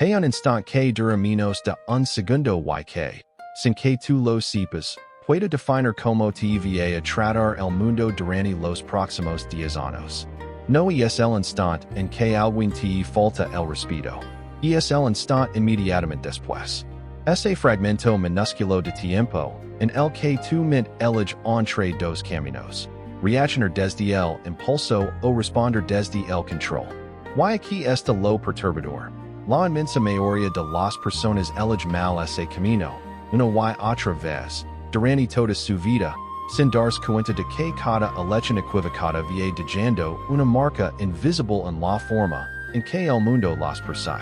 Hay un instant que dura menos de un segundo y que, sin que tú lo sepas, pueda definir como te va a tratar el mundo durante los próximos 10 años. No es el instante en que alguien te falta el respeto. Es el instante inmediatamente después. Ese fragmento minúsculo de tiempo, en el que tu mente elige entre dos caminos. Reaccionar desde el impulso o responder desde el control. Y aquí está lo perturbador. La inmensa mayoría de las personas elige mal ese camino, una y otra vez, durante toda su vida, sin darse cuenta de que cada elección equivocada va dejando una marca invisible en la forma en que el mundo las percibe.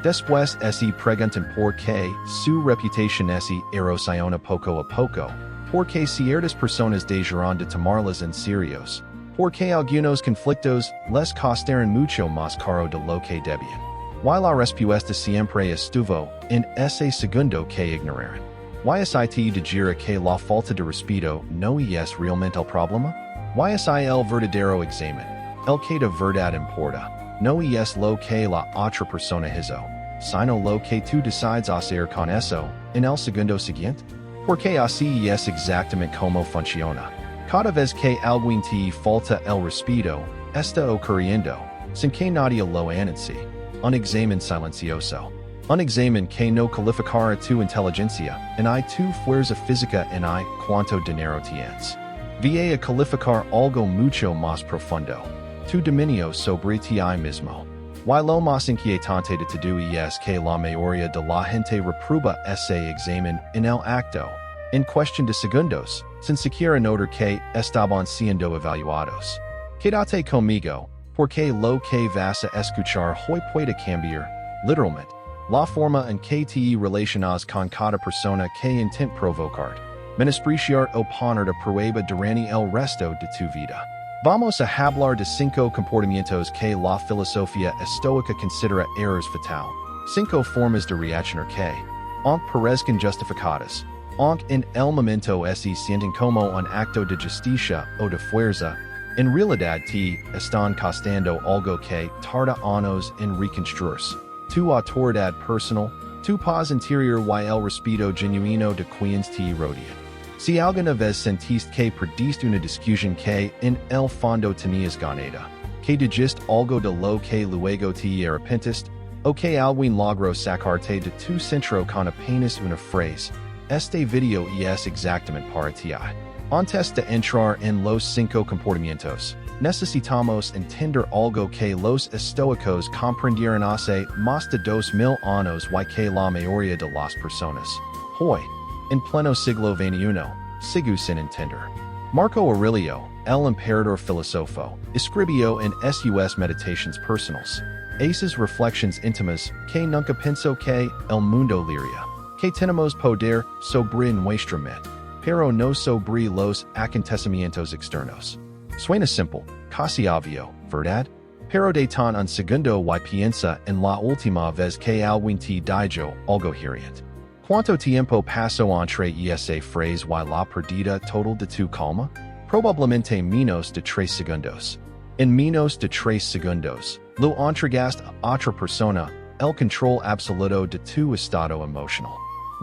Después se preguntan por qué su reputación se erosiona poco a poco, por qué ciertas personas dejarán de tomarlas en serios, por qué algunos conflictos les costaron mucho más caro de lo que debían. Y la respuesta siempre estuvo en ese segundo que ignoraron. Y es de gira que la falta de respeto no es realmente el problema? Y es el verdadero examen, el que de verdad importa, no es lo que la otra persona hizo, sino lo que tú decides hacer con eso en el segundo siguiente? Porque así es exactamente como funciona. Cada vez que alguien te falta el respeto, está ocurriendo, sin que nadie lo anuncie. Un examen silencioso. Un examen que no calificará tu inteligencia, ni tu fuerza física ni cuánto dinero tienes. Va a calificar algo mucho más profundo. Tu dominio sobre ti mismo. Y lo más inquietante de todo es que la mayoría de la gente reprueba ese examen en el acto, en cuestión de segundos, sin siquiera notar que estaban siendo evaluados. Quédate conmigo, porque lo que vas a escuchar hoy puede cambiar, literalmente, la forma en que te relacionas con cada persona que intenta provocar, menospreciar o poner a prueba durante el resto de tu vida. Vamos a hablar de 5 comportamientos que la filosofía estoica considera errores fatal. 5 formas de reaccionar que, aunque parezcan justificadas, aunque en el momento se sienten como un acto de justicia o de fuerza, en realidad te están costando algo que tarda años en reconstruirse. Tu autoridad personal, tu paz interior y el respeto genuino de quienes te rodean. Si alguna vez sentiste que perdiste una discusión que en el fondo tenías ganada, que dijiste algo de lo que luego te arrepentiste, o que alguien logró sacarte de tu centro con apenas una frase, este video es exactamente para ti. Antes de entrar en los 5 comportamientos, necesitamos entender algo que los estoicos comprendieron hace más de 2000 años y que la mayoría de las personas, hoy, en pleno siglo XXI, sigue sin entender. Marco Aurelio, el emperador filósofo, escribió en sus meditaciones personales, esas reflexiones íntimas que nunca pensó que el mundo liria, que tenemos poder sobre nuestra mente, pero no sobre los acontecimientos externos. Suena simple, casi obvio, ¿verdad? Pero de tan un segundo y piensa en la última vez que alguien te dijo algo hiriente. ¿Cuánto tiempo pasó entre esa frase y la pérdida total de tu calma? Probablemente menos de 3 segundos. En menos de 3 segundos, lo entregaste a otra persona, el control absoluto de tu estado emocional.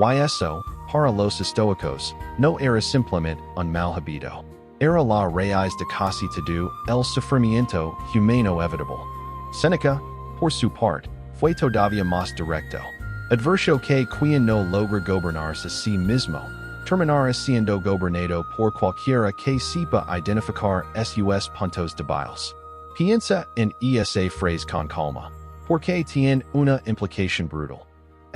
Y eso, para los estoicos, no era simplemente un mal hábito. Era la raíz de casi todo el sufrimiento humano evitable. Séneca, por su parte, fue todavía más directo. Advirtió que quien no logra gobernarse a sí mismo, terminará siendo gobernado por cualquiera que sepa identificar sus puntos débiles. Piensa en esa frase con calma, porque tiene una implicación brutal.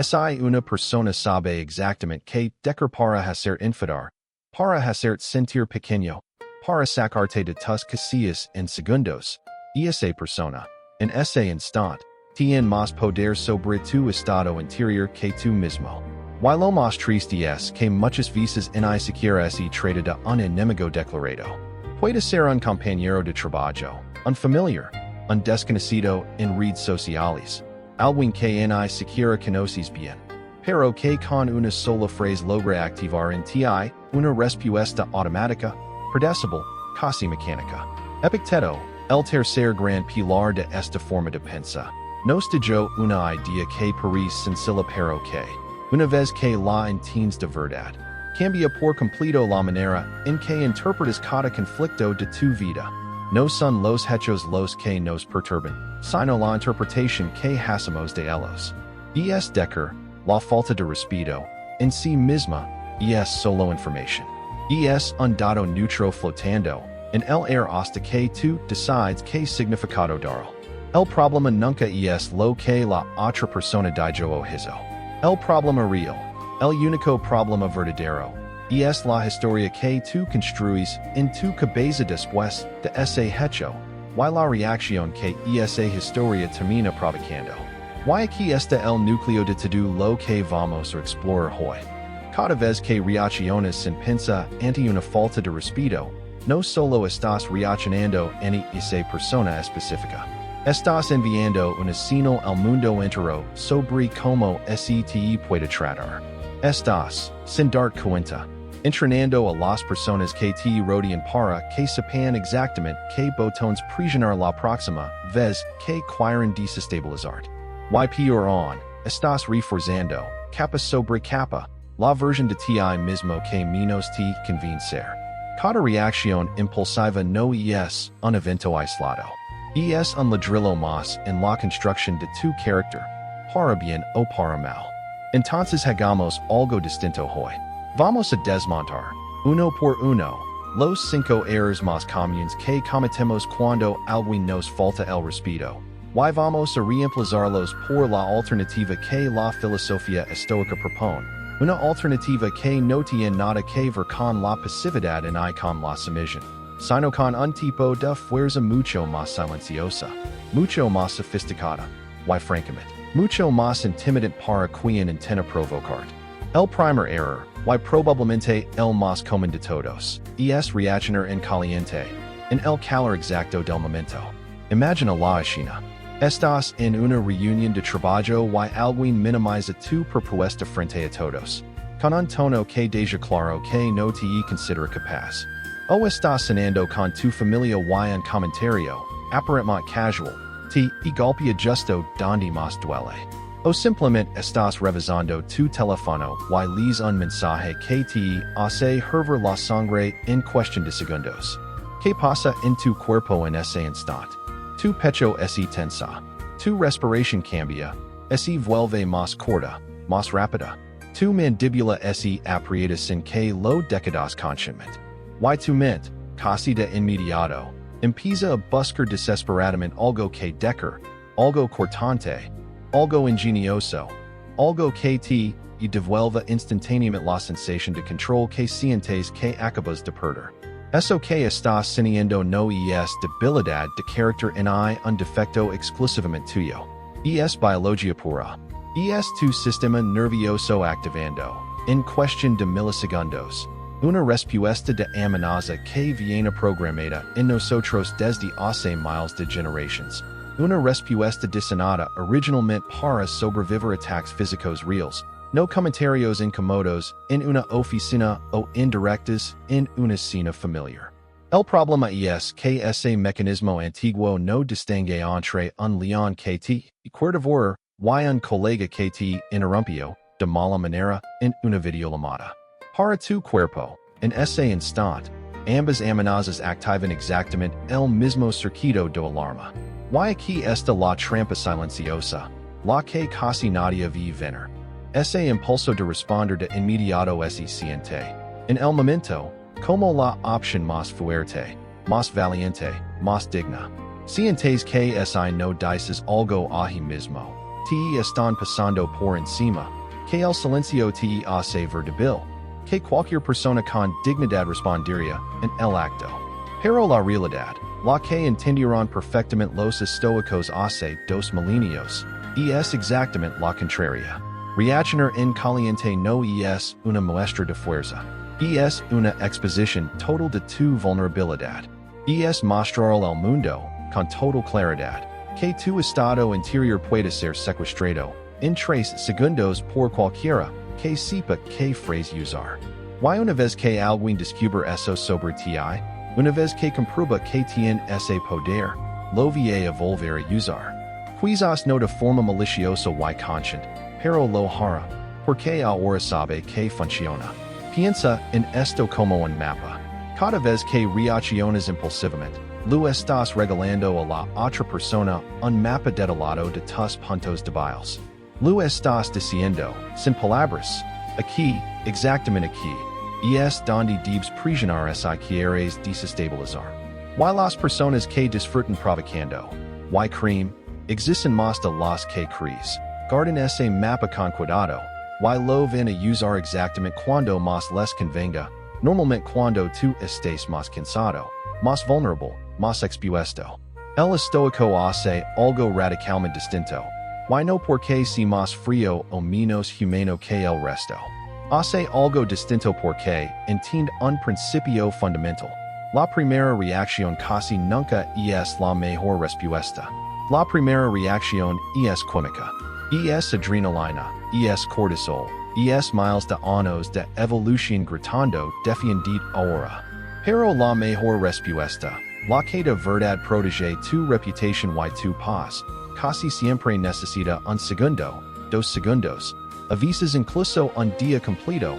Si una persona sabe exactamente que decir para hacer enfadar, para hacer sentir pequeño, para sacarte de tus casillas en segundos, esa persona, en ese instante, tiene más poder sobre tu estado interior que tú mismo. Y lo más triste es que muchas veces ni siquiera se trata de un enemigo declarado. Puede ser un compañero de trabajo, un familiar, un desconocido en redes sociales, alguien que ni siquiera conoces bien, pero que con una sola frase logra activar en ti una respuesta automática, predecible, casi mecánica. Epicteto, el tercer gran pilar de esta forma de pensar, Nos yo una idea que Paris sencilla pero que, una vez que la entiendes de verdad, cambia por completo la manera en que interpretas cada conflicto de tu vida. No son los hechos los que nos perturban, sino la interpretación que hacemos de ellos. Es decir, la falta de respeto, en sí misma, es solo información. Es un dado neutro flotando en el aire hasta que tú decides qué significado darle. El problema nunca es lo que la otra persona dijo o hizo. El problema real, el único problema verdadero, es la historia que tú construyes en tu cabeza después de ese hecho, y la reacción que esa historia termina provocando. Y aquí está el núcleo de todo lo que vamos a explorar hoy. Cada vez que reaccionas sin pensar ante una falta de respeto, no solo estás reaccionando en esa persona específica. Estás enviando una señal al mundo entero sobre cómo este puede tratar. Estás, sin dar cuenta, entrenando a las personas que te rodean para que sepan exactamente qué botones presionar la próxima vez que quieran desestabilizarte. Y peor aún, estás reforzando, capa sobre capa, la versión de ti mismo que menos te convencer. Cada reacción impulsiva no es un evento aislado. Es un ladrillo más en la construcción de tu carácter, para bien o para mal. Entonces hagamos algo distinto hoy. Vamos a desmontar, uno por uno, los 5 errores más comunes que cometemos cuando alguien nos falta el respeto. Y vamos a reemplazarlos por la alternativa que la filosofía estoica propone. Una alternativa que no tiene nada que ver con la pasividad y con la sumisión, sino con un tipo de fuerza mucho más silenciosa, mucho más sofisticada, y francamente, mucho más intimidante para quien intenta provocarte. El primer error, y probablemente el más común de todos, es reaccionar en caliente, en el calor exacto del momento. Imagina la escena. Estás en una reunión de trabajo y alguien minimiza tu propuesta frente a todos, con un tono que deja claro que no te considera capaz. O estás cenando con tu familia y un comentario, aparentemente casual, te golpea justo donde más duele. O simplemente estás revisando tu teléfono y lees un mensaje que te hace hervir la sangre en cuestión de segundos. ¿Qué pasa en tu cuerpo en ese instante? Tu pecho se tensa, tu respiración cambia, se vuelve más corta, más rápida, tu mandíbula se aprieta sin que lo decidas conscientemente. Y tu mente, casi de inmediato, empieza a buscar desesperadamente algo que decir, algo cortante, algo ingenioso, algo que te devuelva instantáneamente la sensación de control que sientes que acabas de perder. Eso que estás sintiendo no es debilidad de carácter ni un defecto exclusivamente tuyo. Es biología pura. Es tu sistema nervioso activando, en cuestión de milisegundos, una respuesta de amenaza que viene programada en nosotros desde hace miles de generaciones. Una respuesta diseñada originalmente para sobrevivir ataques físicos reales, no comentarios incómodos en una oficina o indirectos en una cena familiar. El problema es que ese mecanismo antiguo no distingue entre un león que te devorar y un colega que te interrumpió de mala manera en una videollamada. Para tu cuerpo, en ese instante, ambas amenazas activan exactamente el mismo circuito de alarma. Y aquí está la trampa silenciosa, la que casi nadie ve venir. Ese impulso de responder de inmediato se siente, en el momento, como la opción más fuerte, más valiente, más digna. Sientes que no dices algo ahí mismo, te están pasando por encima, que el silencio te hace ver débil, que cualquier persona con dignidad respondería en el acto. Pero la realidad, la que entendieron perfectamente los estoicos hace 2 milenios, es exactamente la contraria. Reaccionar en caliente no es una muestra de fuerza, es una exposición total de tu vulnerabilidad. Es mostrar al mundo, con total claridad, que tu estado interior puede ser secuestrado en 3 segundos por cualquiera que sepa qué frase usar. Y una vez que alguien descubre eso sobre ti, una vez que comprueba que tiene ese poder, lo va a volver a usar. Quizás no de forma maliciosa y consciente, pero lo hará, porque ahora sabe que funciona. Piensa en esto como un mapa. Cada vez que reaccionas impulsivamente, lo estás regalando a la otra persona un mapa detallado de tus puntos débiles. Lo estás diciendo, sin palabras, aquí, exactamente aquí, y es donde debes presionar si quieres desestabilizar. Y las personas que disfrutan provocando, y creen, existen más de las que crees, guarden ese mapa con cuidado, y lo van a usar exactamente cuando más les convenga, normalmente cuando tú estés más cansado, más vulnerable, más expuesto. El estoico hace algo radicalmente distinto. Y no porque sea más frío o menos humano que el resto. Hace algo distinto porque entiende un principio fundamental. La primera reacción casi nunca es la mejor respuesta. La primera reacción es química. Es adrenalina, es cortisol, es miles de años de evolución gritando defiendid ahora. Pero la mejor respuesta, la que de verdad protege tu reputación y tu paz, casi siempre necesita un segundo, 2 segundos, a veces incluso un día completo,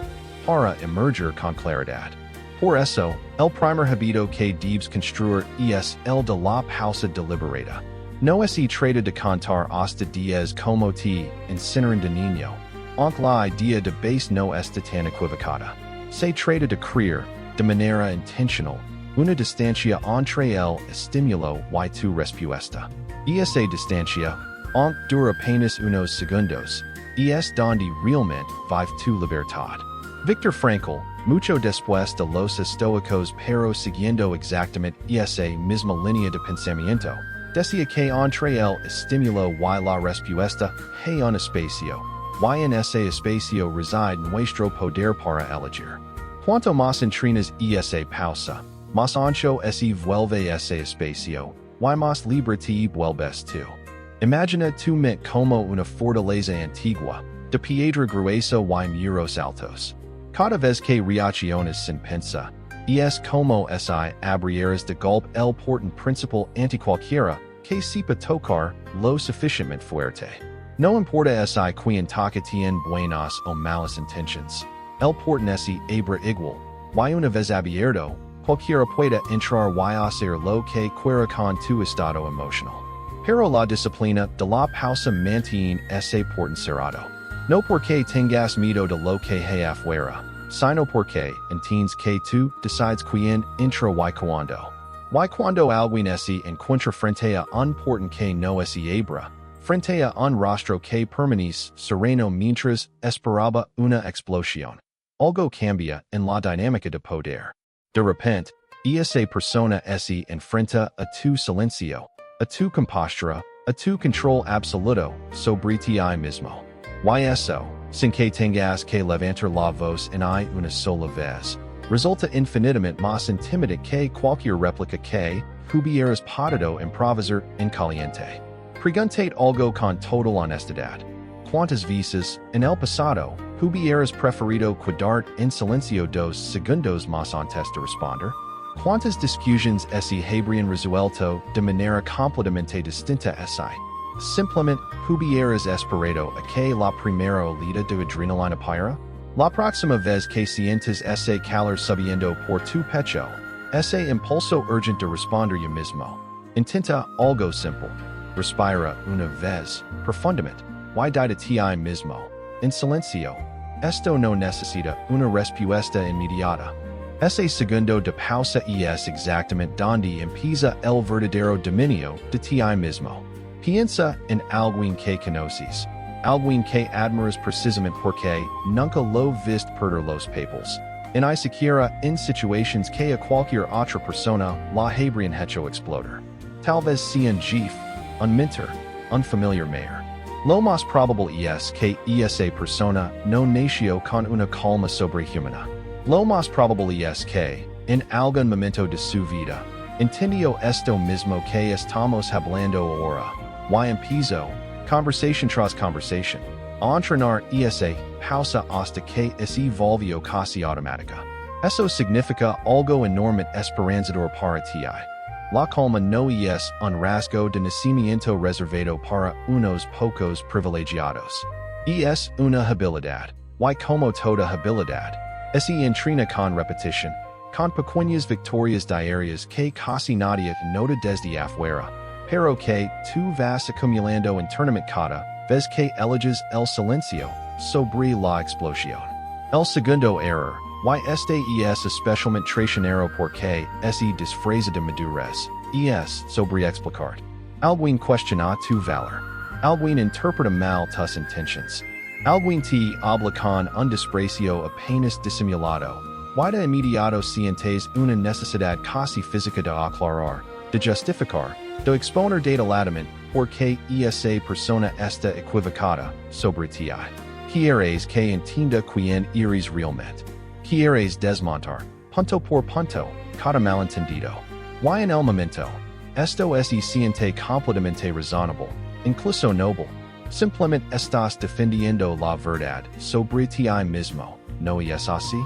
para emerger con claridad. Por eso, el primer hábito que debes construir es el de la pausa deliberada. No es trata de contar hasta 10 como te enseñaron de niño, aunque la idea de base no está tan equivocada. Se trata de crear, de manera intencional, una distancia entre el estímulo y tu respuesta. Esa distancia, aunque dura apenas unos segundos, es donde realmente vive tu libertad. Viktor Frankl, mucho después de los estoicos pero siguiendo exactamente esa misma línea de pensamiento, decía que entre el estímulo y la respuesta hay un espacio, y en ese espacio reside nuestro poder para elegir. Cuanto más entrenas esa pausa, más ancho se vuelve ese espacio, y más libre te vuelves tú. Imagina tu mente como una fortaleza antigua, de piedra gruesa y muros altos. Cada vez que reaccionas sin pensar, es como si abrieras de golpe el portón principal ante cualquiera que sepa tocar lo suficientemente fuerte. No importa si quien toca tiene buenas o malas intentions. El portón se abre igual, y una vez abierto, cualquiera puede entrar y hacer lo que quiera con tu estado emocional. Pero la disciplina de la pausa mantiene ese portón cerrado. No porque tengas miedo de lo que hay afuera, sino porque entiendes que tú decides quién entra y cuándo. Y cuando alguien se encuentra frente a un portón que no se abre, frente a un rostro que permanece sereno mientras esperaba una explosión, algo cambia en la dinámica de poder. De repente, esa persona se enfrenta a tu silencio, a tu compostura, a tu control absoluto sobre ti mismo. Y eso, sin que tengas que levantar la voz en una sola vez, resulta infinitamente más intimidante que cualquier réplica que hubieras podido improvisar en caliente. Preguntate algo con total honestidad. ¿Cuántas veces, en el pasado, hubieras preferido quedar en silencio 2 segundos más antes de responder? ¿Cuántas discusiones se habrían resuelto de manera completamente distinta si simplemente hubieras esperado a que la primera olida de adrenalina para? La próxima vez que sientes ese calor subiendo por tu pecho, ese impulso urgente de responder yo mismo, intenta algo simple. Respira una vez, profundamente, y di de ti mismo, en silencio. Esto no necesita una respuesta inmediata. Ese segundo de pausa es exactamente donde empieza el verdadero dominio de ti mismo. Piensa en alguien que conoces, alguien que admiras precisamente porque nunca lo viste perder los papeles. En ni siquiera en situaciones que a cualquier otra persona la habrían hecho explotar. Tal vez sea un jefe, un mentor, un familiar mayor. Lo más probable es que esa persona no nació con una calma sobrehumana. Lo más probable es que, en algún momento de su vida, entendió esto mismo que estamos hablando ahora, y empezó, conversación tras conversación, a entrenar esa pausa hasta que se volvió casi automática. Eso significa algo enormemente esperanzador para ti. La calma no es un rasgo de nacimiento reservado para unos pocos privilegiados. Es una habilidad. Y como toda habilidad, se entrena con repetición, con pequeñas victorias diarias que casi nadie nota desde afuera, pero que tú vas acumulando internamente cada vez que eliges el silencio sobre la explosión. El segundo error, y este es especialmente traicionero porque se disfraza de madurez, es sobre explicar. Alguien cuestiona tu valor. Alguien interpreta mal tus intentions. Alguien te habla con un desprecio apenas disimulado. Y de inmediato sientes una necesidad casi física de aclarar, de justificar, de exponer detalladamente porque esa persona está equivocada sobre ti. Quieres que entienda quién eres realmente. Quieres desmontar, punto por punto, cada malentendido. Y en el momento, esto se siente completamente razonable, incluso noble. Simplemente estás defendiendo la verdad sobre ti mismo, ¿no es así?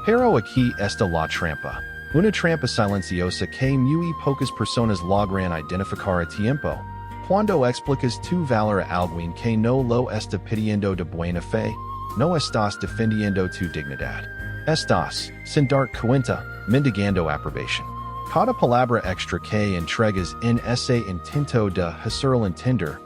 Pero aquí está la trampa. Una trampa silenciosa que muy pocas personas logran identificar a tiempo. Cuando explicas tu valor a alguien que no lo está pidiendo de buena fe, no estás defendiendo tu dignidad. Estás, sin dar cuenta, mendigando aprobación. Cada palabra extra que entregas en ese intento de hacerlo entender,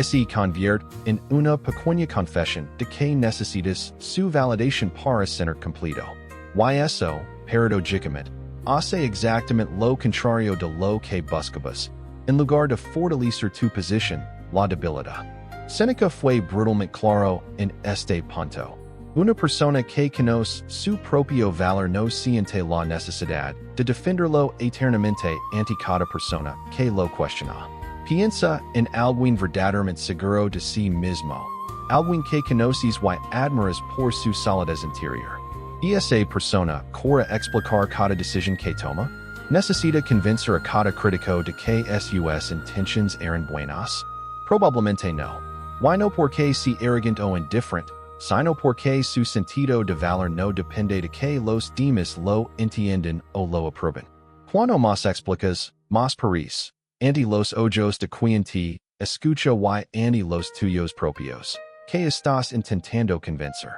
se convierte en una pequeña confesión de que necesitas su validación para ser completo. Y eso, paradójicamente, hace exactamente lo contrario de lo que buscabas. En lugar de fortalecer tu posición, la debilita. Séneca fue brutalmente claro en este punto. Una persona que conoce su propio valor no siente la necesidad de defenderlo eternamente ante cada persona que lo cuestiona. Piensa en alguien verdaderamente seguro de sí mismo. Alguien que conoces y admiras por su solidez interior. Esa persona cora explicar cada decisión que toma. ¿Necesita convencer a cada crítico de que sus intentions eran buenas? Probablemente no. Y no porque sea arrogante o indiferente, sino porque su sentido de valor no depende de que los demás lo entiendan o lo aprueben. Cuanto más explicas, más parís. Ante los ojos de quien te escucha y ante los tuyos propios, que estás intentando convencer.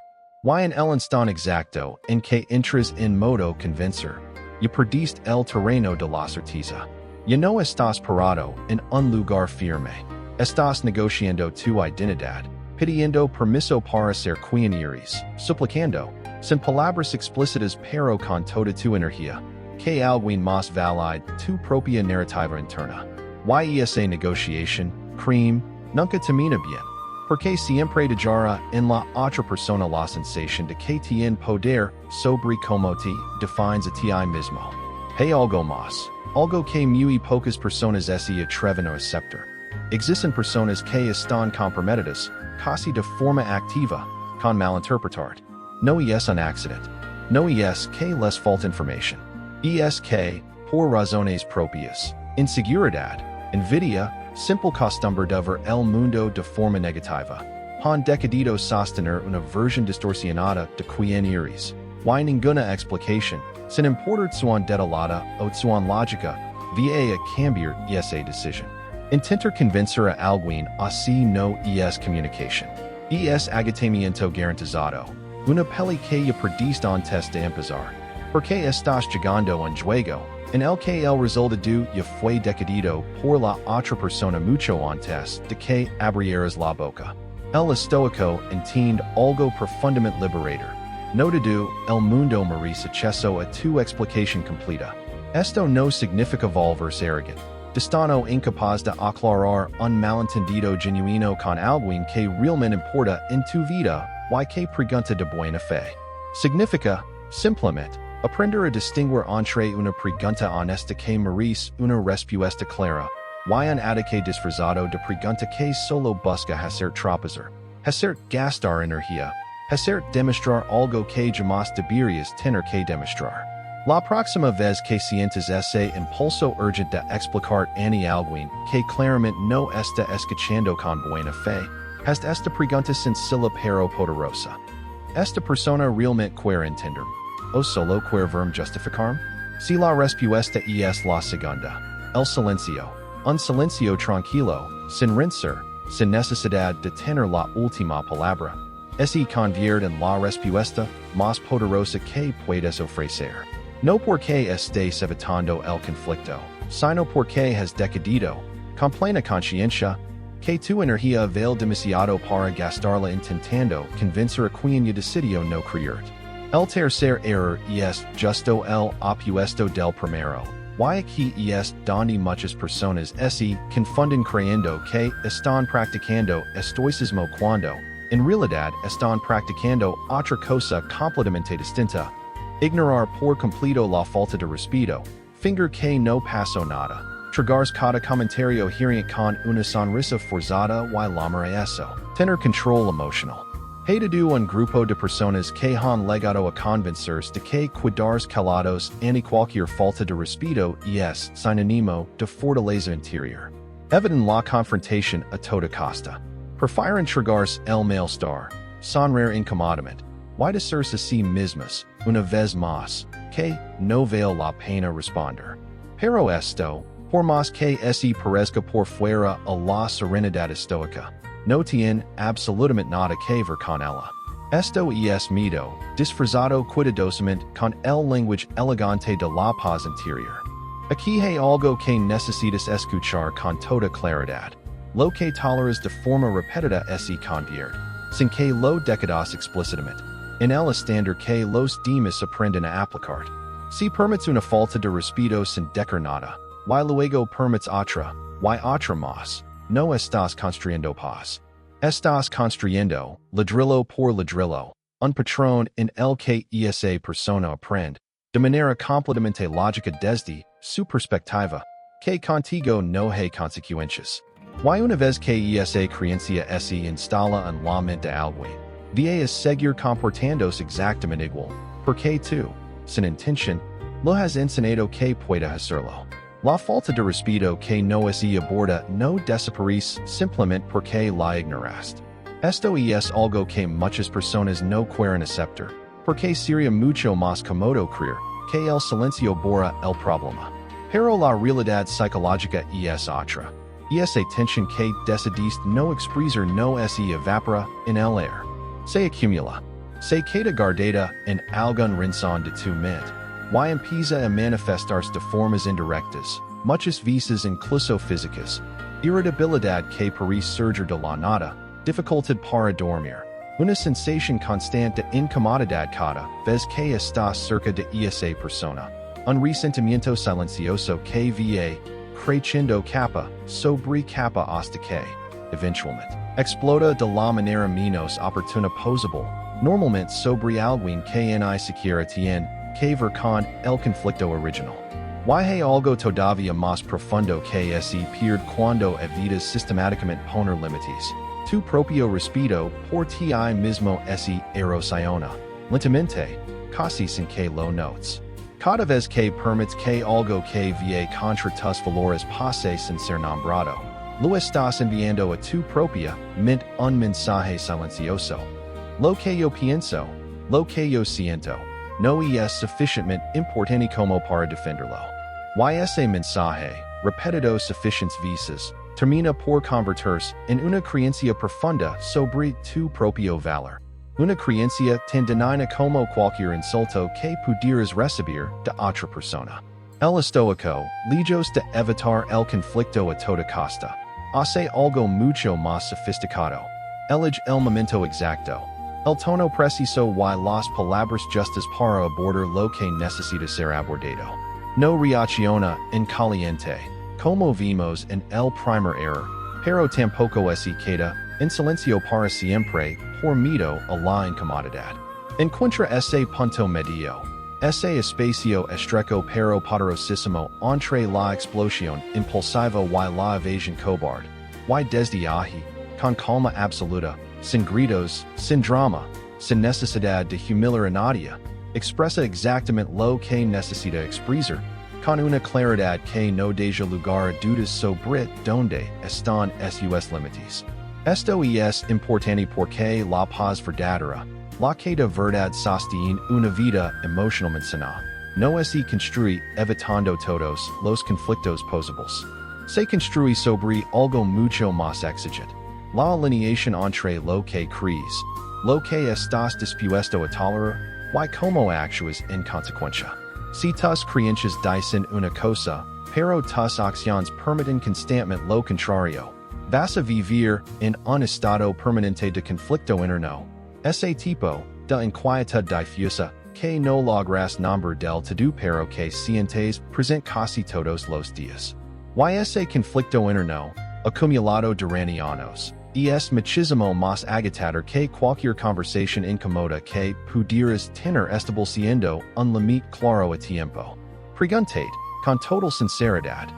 Y en el instante exacto en que entras en modo convencer, ya perdiste el terreno de la certeza. Ya no estás parado en un lugar firme. Estás negociando tu identidad, pidiendo permiso para ser quien eres, suplicando, sin palabras explícitas pero con toda tu energía, que alguien más valide tu propia narrativa interna. Y esa negociación, nunca termina bien, porque siempre dejará en la otra persona la sensación de que tiene poder sobre cómo te defines a ti mismo. Hay algo más, algo que muy pocas personas se atreven a aceptar. Existen personas que están comprometidas, casi de forma activa, con malinterpretar. No es un accidente. No es que les falta información. Es que, por razones propias, inseguridad, envidia, simple costumbre de ver el mundo de forma negativa, han decidido sostener una versión distorsionada de quien eres. Y ninguna explicación, sin importar su detalada o su lógica, va a cambiar esa decisión. Intentar convencer a alguien así no es comunicación. Es agotamiento garantizado. Una peli que ya perdiste antes de empezar. Porque estás llegando en juego, en el que el resultado ya fue decidido por la otra persona mucho antes de que abrieras la boca. El estoico entiende algo profundamente liberador. No todo el mundo merece acceso a tu explicación completa. Esto no significa volverse arrogante. Destano incapaz de aclarar un malentendido genuino con alguien que realmente importa en tu vida y que pregunta de buena fe. Significa, simplemente, aprender a distinguir entre una pregunta honesta que merece una respuesta clara y un ataque disfrazado de pregunta que solo busca hacer tropezar, hacer gastar energía, hacer demostrar algo que jamás deberías tener que demostrar. La próxima vez que sientes ese impulso urgente de explicar ante alguien que claramente no está escuchando con buena fe, haz esta pregunta sencilla pero poderosa. ¿Esta persona realmente quiere entender? ¿O solo quiere verme justificarme? Si la respuesta es la segunda, el silencio, un silencio tranquilo, sin rincer, sin necesidad de tener la última palabra, se convierte en la respuesta más poderosa que puedes ofrecer. No porque estés evitando el conflicto, sino porque has decidido, con plena conciencia, que tu energía vale demasiado para gastarla intentando convencer a quien ya decidió no creerte. El tercer error es justo el opuesto del primero. Y aquí es donde muchas personas se confunden creyendo que están practicando estoicismo cuando, en realidad, están practicando otra cosa completamente distinta. Ignorar por completo la falta de respeto, fingir que no pasó nada, tragarse cada comentario hearing con una sonrisa forzada y llamar a eso, tener control emocional. Haydu un grupo de personas que han legado a convencerse de que cuidarse callados ante cualquier falta de respeto es sinónimo de fortaleza interior. Evitan la confrontación a toda costa. Prefieren tragarse el malestar, sonreír incómodamente, y decirse a sí mismas, una vez más, que no vale la pena responder. Pero esto, por más que se parezca por fuera a la serenidad estoica, no tiene absolutamente nada que ver con ella. Esto es mito, disfrazado cuidadosamente con el lenguaje elegante de la paz interior. Aquí hay algo que necesitas escuchar con toda claridad. Lo que toleras de forma repetida se convierte, sin que lo decidas explícitamente, en el estándar que los demás aprenden a aplicar. Si permites una falta de respeto sin decir nada, y luego permites otra, y otra más, no estás construyendo paz. Estás construyendo, ladrillo por ladrillo, un patrón en el que esa persona aprende, de manera completamente lógica desde su perspectiva, que contigo no hay consecuencias. Y una vez que esa creencia se instala en la mente de alguien, va a seguir comportándose exactamente igual, porque tú, sin intención, lo has enseñado que pueda hacerlo. La falta de respeto que no se aborda no desaparece simplemente porque la ignoraste. Esto es algo que muchas personas no quieren aceptar, porque sería mucho más cómodo creer que el silencio borra el problema. Pero la realidad psicológica es otra. Esa tensión que decidiste no expresar no se evapora en el aire. Se acumula. Se queda guardada en algún rincón de tu mente. Y empieza a manifestarse de formas indirectas, muchas veces incluso físicas. Irritabilidad que parece surgir de la nada, dificultad para dormir, una sensación constante de incomodidad cada vez que estás cerca de esa persona, un resentimiento silencioso que va creciendo capa sobre capa hasta que, eventualmente, explota de la manera menos oportuna posible, normalmente sobre alguien que ni siquiera tiene que ver con el conflicto original. Y hay algo todavía más profundo que se pierde cuando evitas sistemáticamente poner límites. Tu propio respeto por ti mismo se erosiona, lentamente, casi sin que lo notes. Cada vez que permites que algo que va contra tus valores pase sin ser nombrado, lo estás enviando a tu propia mente un mensaje silencioso. Lo que yo pienso, lo que yo siento, no es suficientemente importante como para defenderlo. Y ese mensaje, repetido suficientes veces, termina por convertirse en una creencia profunda sobre tu propio valor. Una creencia tan dañina como cualquier insulto que pudieras recibir de otra persona. El estoico, lejos de evitar el conflicto a toda costa, hace algo mucho más sofisticado. Elige el momento exacto, el tono preciso y las palabras justas para abordar lo que necesita ser abordado. No reacciona en caliente, como vimos en el primer error, pero tampoco se queda en silencio para siempre por miedo a la incomodidad. Encuentra ese punto medio, ese espacio estrecho pero poderosísimo entre la explosión impulsiva y la evasión cobarde, y desde ahí, con calma absoluta, sin gritos, sin drama, sin necesidad de humillar a nadie, expresa exactamente lo que necesita expresar, con una claridad que no deja lugar a dudas sobre dónde están sus límites. Esto es importante porque la paz verdadera, la que de verdad sostiene una vida emocionalmente sana, no se construye evitando todos los conflictos posibles. Se construye sobre algo mucho más exigente. La alineación entre lo que crees, lo que estás dispuesto a tolerar, y cómo actúas en consecuencia. Si tus creencias dicen una cosa, pero tus acciones permiten constantemente lo contrario, vas a vivir en un estado permanente de conflicto interno. Ese tipo de inquietud difusa que no logras nombrar del todo pero que sientes present casi todos los días. Y ese conflicto interno, acumulado durante años, es muchísimo más agitador que cualquier conversación incómoda que pudieras tener estableciendo un límite claro a tiempo. Preguntate, con total sinceridad,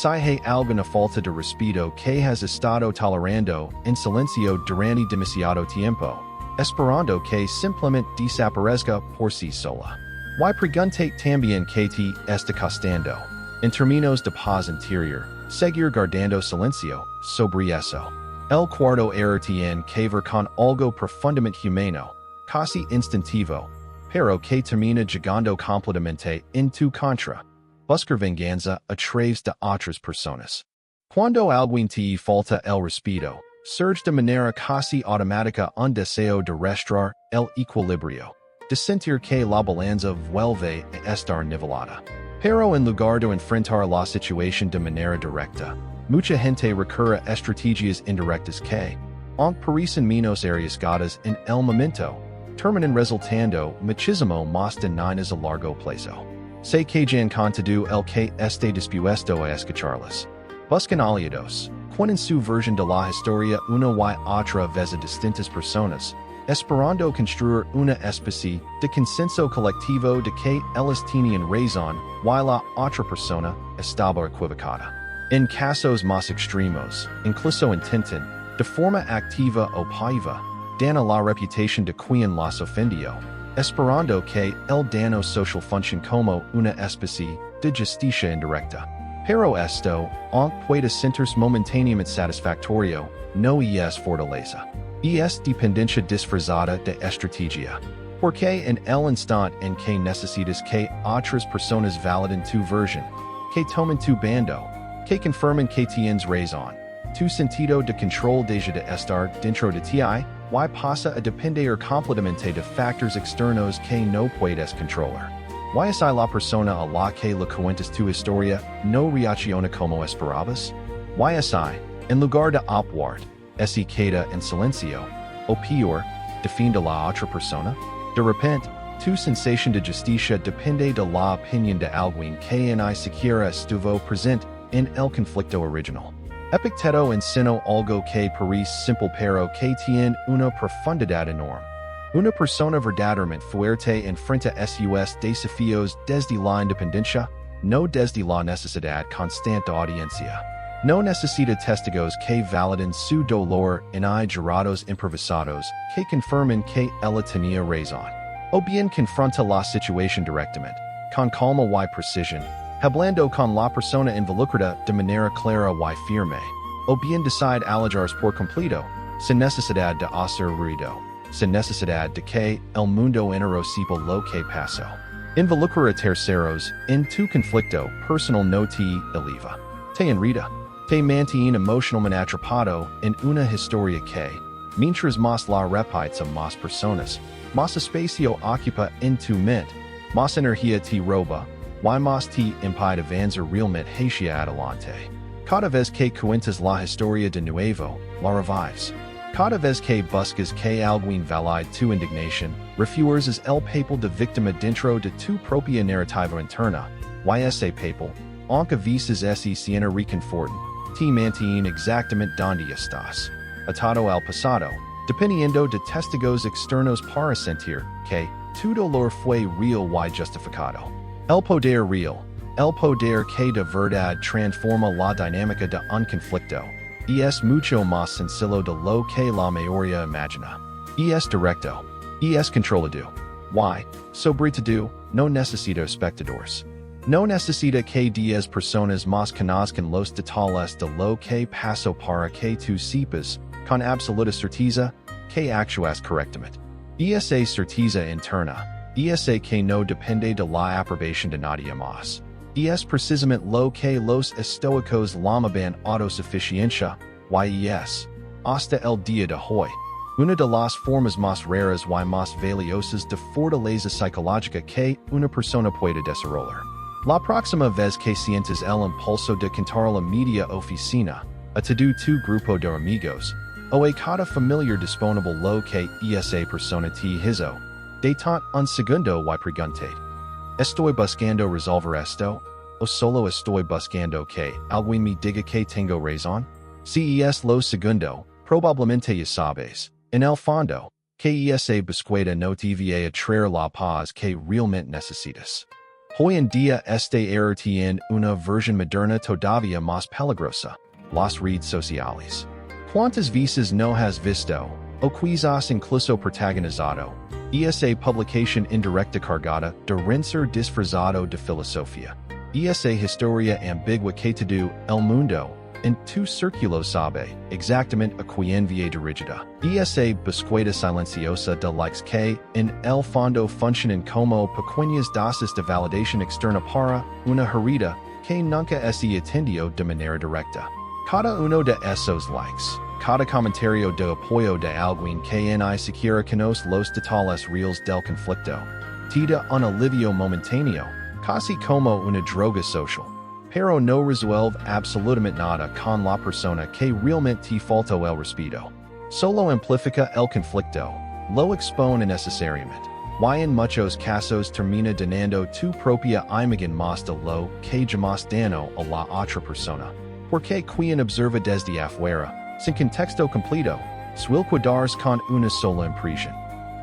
¿hay alguna falta de respeto que has estado tolerando en silencio durante demasiado tiempo, esperando que simplemente desaparezca por sí sola? Y preguntate también que te está costando, en términos de paz interior, seguir guardando silencio sobre eso. El cuarto error tiene que ver con algo profundamente humano, casi instintivo, pero que termina llegando completamente en tu contra. Buscar venganza a través de otras personas. Cuando alguien te falta el respeto, surge de manera casi automática un deseo de restaurar el equilibrio, de sentir que la balanza vuelve a estar nivelada. Pero en lugar de enfrentar la situación de manera directa, mucha gente recurre a estrategias indirectas que, aunque parecen menos arriesgadas en el momento, terminan resultando muchísimo más dañinas a largo plazo. Se quejan con todo el que esté dispuesto a escucharlas. Buscan aliados, cuando en su versión de la historia una y otra vez a distintas personas, esperando construir una especie de consenso colectivo de que ellas tenían razón y la otra persona estaba equivocada. En casos más extremos, incluso intentan, de forma activa o pasiva, dan a la reputación de quien las ofendió, esperando que el daño social funcione como una especie de justicia indirecta. Pero esto, aunque pueda sentirse momentáneamente satisfactorio, no es fortaleza. Es dependencia disfrazada de estrategia. Porque en el instante en que necesitas que otras personas validen tu versión, que tomen tu bando, que confirmen que tienes razón, tu sentido de control deja de estar dentro de ti y pasa a depender completamente de factores externos que no puedes controlar. Y si la persona a la que le cuentas tu historia no reacciona como esperabas? Y si, en lugar de actuar, se queda en silencio, o peor, defiende la otra persona? De repente, tu sensación de justicia depende de la opinión de alguien que ni siquiera estuvo presente en el conflicto original. Epicteto enseñó algo que parece simple pero que tiene una profundidad enorme. Una persona verdaderamente fuerte enfrenta sus desafíos desde la independencia, no desde la necesidad constante de audiencia. No necesita testigos que validen su dolor ni jurados improvisados que confirmen que ella tenía razón. O bien confronta la situación directamente, con calma y precisión, hablando con la persona involucrada de manera clara y firme. O bien decide alejarse por completo, sin necesidad de hacer ruido, sin necesidad de que el mundo entero sepa lo que pasó. Involucrar a terceros en tu conflicto personal no te eleva. Te enreda. Te mantiene emocionalmente atrapado en una historia que, mientras más la repites a más personas, más espacio ocupa en tu mente, más energía te roba, y más te impide avanzar realmente hacia adelante. Cada vez que cuentas la historia de nuevo, la revives. Cada vez que buscas que alguien valide tu indignación, refuerzas el papel de víctima dentro de tu propia narrativa interna, y ese papel, aunque veces ese siena reconfortan, te mantiene exactamente donde estás, atado al pasado, dependiendo de testigos externos para sentir que tu dolor fue real y justificado. El poder real, el poder que de verdad transforma la dinámica de un conflicto, es mucho más sencillo de lo que la mayoría imagina. Es directo, es controlado. Y, sobre todo, no necesita espectadores. No necesita que 10 personas más conozcan los detalles de lo que pasó para que tú sepas, con absoluta certeza, que actúas correctamente. Esa certeza interna, esa que no depende de la aprobación de nadie más. Es precisamente lo que los estoicos llamaban autosuficiencia, yes. Hasta el día de hoy. Una de las formas más raras y más valiosas de fortaleza psicológica que una persona puede desarrollar. La próxima vez que sientes el impulso de cantar la media oficina, a todo tu grupo de amigos, o a cada familiar disponible lo que esa persona te hizo, detente un segundo y pregunte. ¿Estoy buscando resolver esto? ¿O solo estoy buscando que alguien me diga que tengo razón? Si es lo segundo, probablemente ya sabes, en el fondo, que esa búsqueda no te va a traer la paz que realmente necesitas. Hoy en día este error tiene una versión moderna todavía más peligrosa, las redes sociales. ¿Cuántas veces no has visto, o quizás incluso protagonizado, esa publicación indirecta cargada de renser disfrazado de filosofía? Esa historia ambigua que todo el mundo, en tu círculo sabe, exactamente a quien va dirigida. Esa búsqueda silenciosa de likes que, en el fondo funcionan como pequeñas dosis de validación externa para una herida que nunca es atendido de manera directa. Cada uno de esos likes, cada comentario de apoyo de alguien que ni siquiera conoce los detalles reales del conflicto, te da un alivio momentáneo, casi como una droga social. Pero no resuelve absolutamente nada con la persona que realmente te faltó el respeto. Solo amplifica el conflicto, lo expone innecesariamente, y en muchos casos termina dañando tu propia imagen más de lo que jamás dañó a la otra persona. Porque quien observa desde afuera, sin contexto completo, suele quedarse con una sola impresión.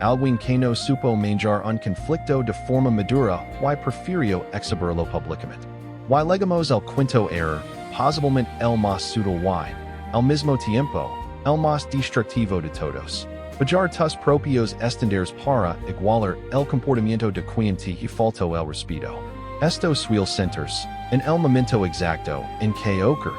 Alguien que no supo manejar un conflicto de forma madura y prefirió exhibirlo públicamente. Y legamos el quinto error, posiblemente el más sutil y, al mismo tiempo, el más destructivo de todos. Bajar tus propios estándares para igualar el comportamiento de quien te faltó el respeto. Esto suele sentirse, en el momento exacto, en que ocurre,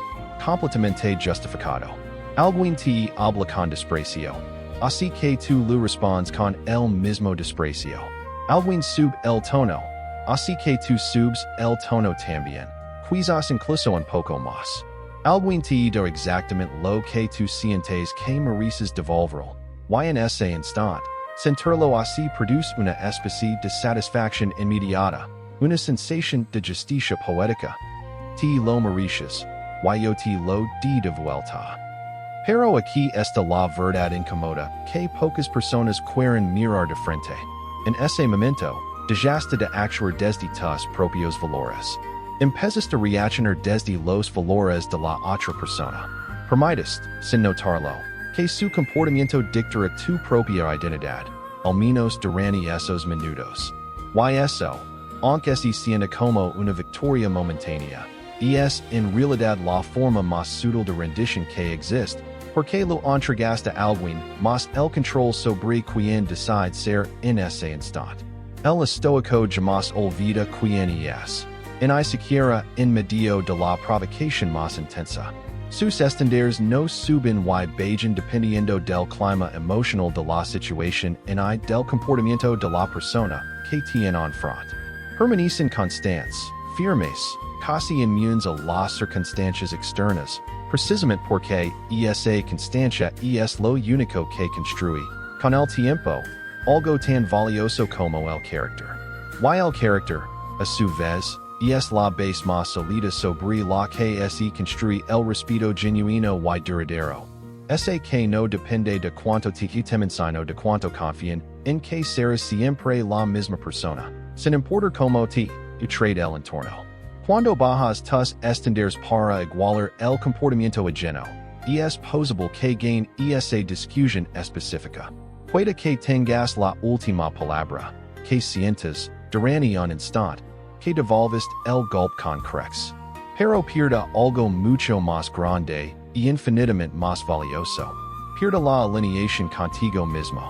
completamente justificado. Alguien te habla con desprecio, así que tú lo respondes con el mismo desprecio. Alguien sube el tono, así que tú subes el tono también, quizás incluso un poco más. Alguien te da exactamente lo que tú sientes que mereces devolverlo, y en ese instante, sentirlo así produce una especie de satisfacción inmediata, una sensación de justicia poética. Te lo mereces, y yo te lo di de vuelta. Pero aquí está la verdad incómoda que pocas personas quieren mirar de frente. En ese momento, dejaste de actuar desde tus propios valores. Empezaste a reaccionar desde los valores de la otra persona. Permitiste, sin notarlo, que su comportamiento dictara tu propia identidad, al menos durante esos minutos. Y eso, aunque se sienta como una victoria momentánea, es en realidad la forma más sutil de rendición que existe, porque lo entregaste a alguien más el control sobre quien decide ser en ese instante. El estoico jamás olvida quién es, ni siquiera en medio de la provocación más intensa. Sus estándares no suben y bajan dependiendo del clima emocional de la situación y del comportamiento de la persona que tiene en front. Permanecen constantes, firmes, casi inmunes a las circunstancias externas, precisamente porque esa constancia es lo único que construye, con el tiempo, algo tan valioso como el carácter. Y el carácter, a su vez, es la base más sólida sobre la que se construye el respeto genuino y duradero. Ese que no depende de cuánto te temen sino de cuánto confían en que serás siempre la misma persona, sin importar cómo te trate el entorno. Cuando bajas tus estándares para igualar el comportamiento ajeno, es posible que gane esa discusión específica. Puede que tengas la última palabra, que sientas, durante un instante, que devolviste el golpe con crex. Pero pierda algo mucho más grande y infinitamente más valioso. Pierda la alineación contigo mismo.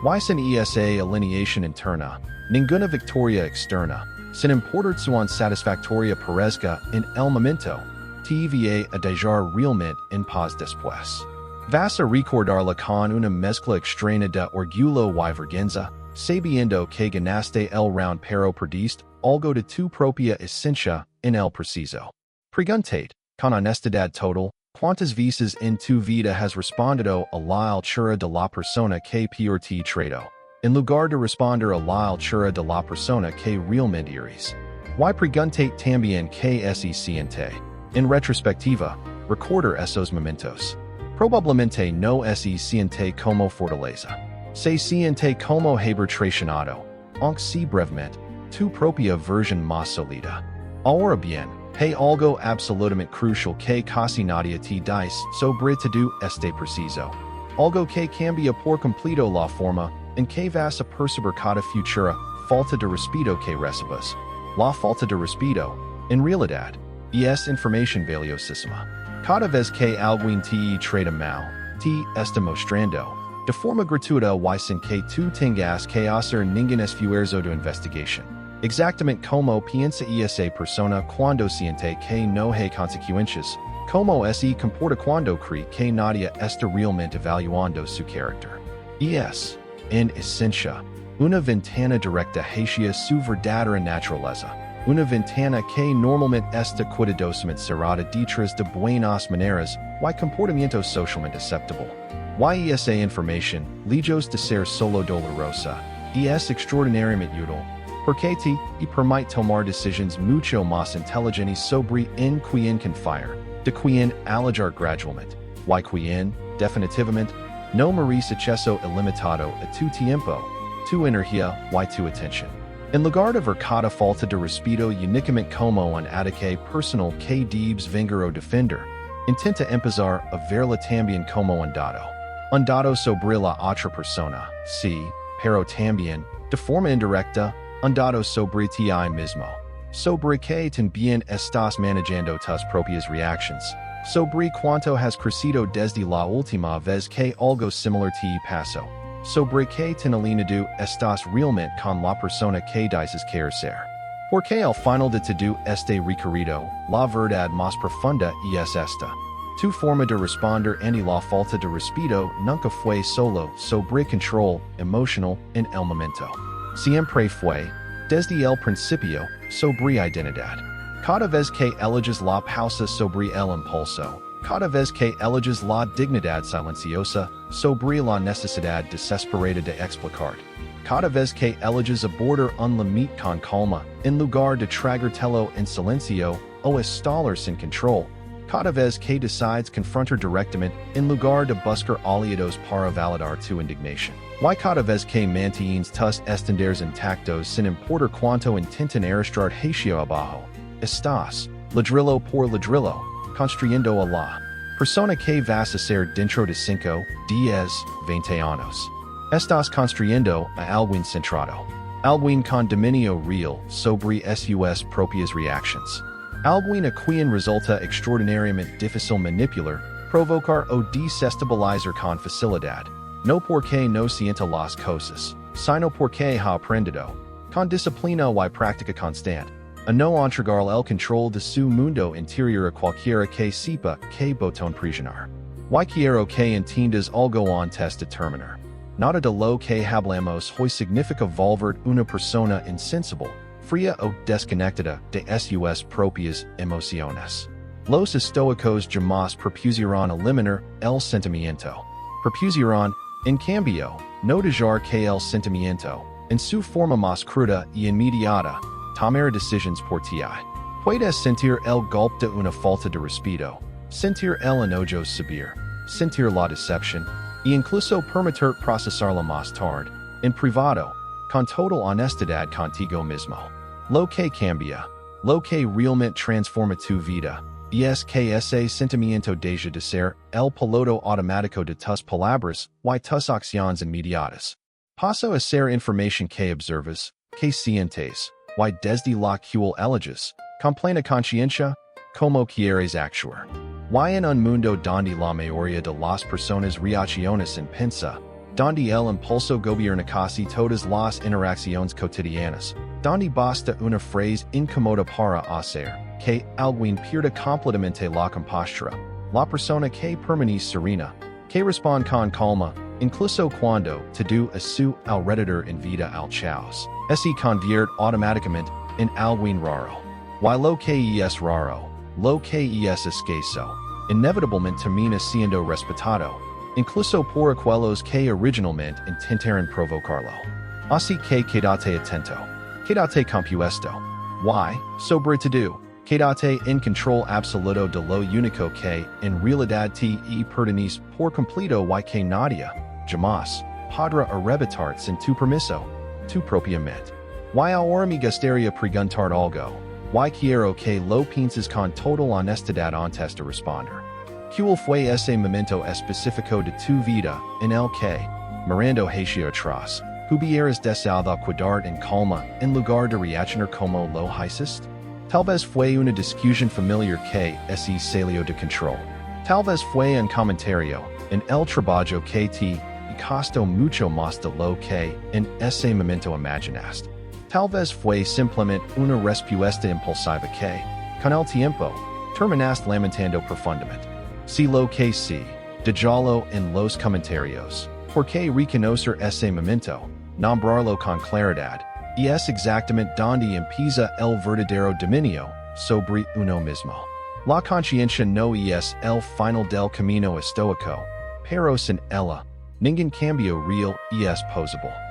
Y sin esa alineación interna, ninguna victoria externa, sin importar su insatisfactoria parezca en el momento, te va a dejar realmente en paz después. Vas a recordarla con una mezcla extraña de orgullo y vergüenza, sabiendo que ganaste el round pero perdiste algo de tu propia esencia en el preciso. Preguntate, con honestidad total, ¿cuántas veces en tu vida has respondido a la altura de la persona que peor te trató, en lugar de responder a la altura de la persona que realmente eres? Why preguntate también que se siente? En retrospectiva, recordar esos momentos. Probablemente no se siente como fortaleza. Se siente como haber traicionado, aunque sea brevemente, tu propia versión más sólida. Ahora bien, hay algo absolutamente crucial que casi nadie te dice sobre todo este preciso. Algo que cambia por completo la forma en que vas a percibir cada futura falta de respeto que recibes. La falta de respeto, en realidad, es información valiosísima. Cada vez que alguien te trata mal, te está mostrando, de forma gratuita y sin que tú tengas que hacer ningún esfuerzo de investigación, exactamente como piensa esa persona cuando siente que no hay consecuencias, como se comporta cuando cree que nadie está realmente evaluando su carácter. Es, en esencia, una ventana directa hacia su verdadera naturaleza. Una ventana que normalmente está cuidadosamente cerrada detrás de buenas maneras y comportamiento socialmente aceptable. Y esa información, lejos de ser solo dolorosa, es extraordinariamente útil, porque te permite tomar decisiones mucho más inteligentes sobre en quien confiar, de quien alejar gradualmente, y quien, definitivamente, no merece acceso ilimitado a tu tiempo, tu energía y tu atención. En lugar de ver cada falta de respeto únicamente como un ataque personal que debes vengar o defender, intenta empezar a verla también como un dado sobre la otra persona, sí, pero también, de forma indirecta, un dado sobre ti mismo, sobre que también estás manejando tus propias reacciones, sobre cuánto has crecido desde la última vez que algo similar te pasó. Sobre que tan alineado estás realmente con la persona que dices querer ser. Porque al final de todo este recorrido, la verdad más profunda es esta. Tu forma de responder ante la falta de respeto nunca fue solo sobre control emocional en el momento. Siempre fue, desde el principio, sobre identidad. Cada vez que eliges la pausa sobre el impulso, cada vez que eliges la dignidad silenciosa sobre la necesidad desesperada de explicar, cada vez que eliges abordar un límite con calma en lugar de tragártelo en silencio o estar sin control, cada vez que decides confrontar directamente en lugar de buscar aliados para validar tu indignación, y cada vez que mantienes tus estándares intactos sin importar cuánto intentan arrastrar hacia abajo, estás, ladrillo por ladrillo, construyendo a la persona que vas a ser dentro de 5, 10, 20 años. Estás construyendo a alguien centrado, alguien con dominio real sobre sus propias reacciones, alguien a quien resulta extraordinariamente difícil manipular, provocar o desestabilizar con facilidad, no porque no sienta las cosas, sino porque ha aprendido, con disciplina y práctica constante, a no entregar el control de su mundo interior a cualquiera que sepa que botón presionar. Y quiero que entiendas algo antes de terminar. Nada de lo que hablamos hoy significa volver una persona insensible, fría o desconectada de sus propias emociones. Los estoicos jamás propusieron eliminar el sentimiento. Propusieron, en cambio, no dejar que el sentimiento, en su forma más cruda y inmediata, tomar decisiones por ti. Puedes sentir el golpe de una falta de respeto, sentir el enojo subir, sentir la decepción, e incluso permitir procesarla más tarde, en privado, con total honestidad contigo mismo. Lo que cambia, lo que realmente transforma tu vida, es que ese sentimiento deja de ser el piloto automático de tus palabras y tus acciones inmediatas. Pasa a ser información que observas, que sientes, y desde la cual eliges, con plena conciencia, como quieres actuar. Y en un mundo donde la mayoría de las personas reaccionan sin pensar, donde el impulso gobierna casi todas las interacciones cotidianas, donde basta una frase incómoda para hacer que alguien pierda completamente la compostura, la persona que permanece serena, que responde con calma, incluso cuando, to do, a su alrededor en vida al chaos, se convierte automáticamente en alguien raro. Y lo que es raro, lo que es escaso, inevitablemente termina siendo respetado, incluso por aquellos que originalmente intentaron provocarlo. Así que quédate atento, quédate compuesto. Y, sobre todo, quédate en control absoluto de lo único que, en realidad te pertenece por completo y que nadie, jamás, podrá arrebatar sin tu permiso, tu propia mente. Y ahora me gustaría preguntar algo, y quiero que lo pienses con total honestidad antes de responder. ¿Cuál fue ese momento específico de tu vida, en el que, mirando hacia atrás, hubieras deseado cuidar en calma, en lugar de reaccionar como lo hiciste? Tal vez fue una discusión familiar que se salió de control. Tal vez fue un comentario, en el trabajo que te costó mucho más de lo que, en ese momento imaginaste. Tal vez fue simplemente una respuesta impulsiva que, con el tiempo, terminaste lamentando profundamente. Si lo que sí, déjalo en los comentarios, porque reconocer ese momento, nombrarlo con claridad, y es exactamente donde empieza el verdadero dominio sobre uno mismo. La conciencia no es el final del camino estoico, pero sin ella, ningún cambio real es posible.